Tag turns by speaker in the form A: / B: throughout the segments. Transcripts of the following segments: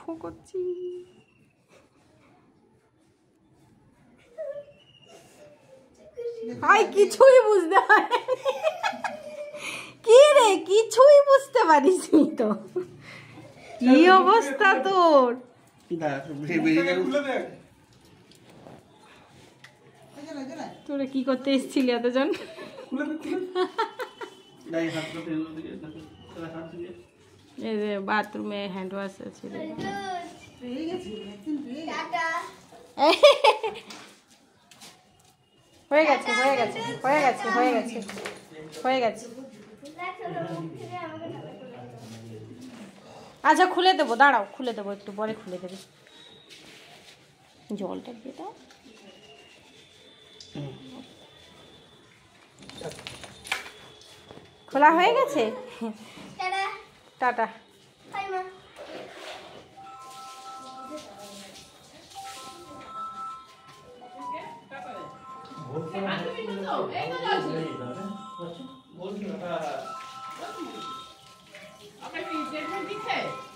A: ফু করছি। আই কিছুই বুঝতে পারি কি রে, কিছুই বুঝতে পারিস নি তো। কি অবস্থা তোর? তোরা কি করতে এসেছিলি এতজন? এই যে বাথরুমে হ্যান্ড ওয়াশ আছে। হয়ে গেছে হয়ে গেছে হয়ে গেছে হয়ে গেছে হয়ে গেছে। আচ্ছা খুলে দেবো, দাঁড়াও খুলে দেবো, একটু পরে খুলে দেবে। জলটা দিয়ে দাও। খোলা হয়ে গেছে। টাটা।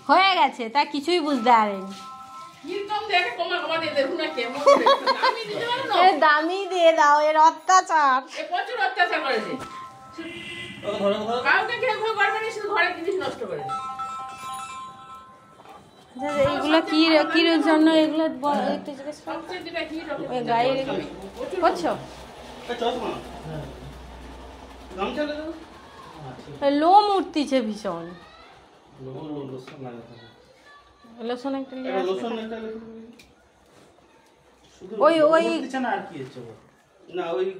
A: হয়ে গেছে, তা কিছুই বুঝতে পারেনি। দামি দিয়ে দাও, এর অত্যাচার।
B: প্রচুর অত্যাচার করেছে।
A: এইগুলো কি কির জন্য এগুলো একটু জিজ্ঞেস গায়ে করছো? লোম উঠতিছে ভীষণ। লোশন একটা ওই ওই
C: না আর কি হচ্ছে না ওই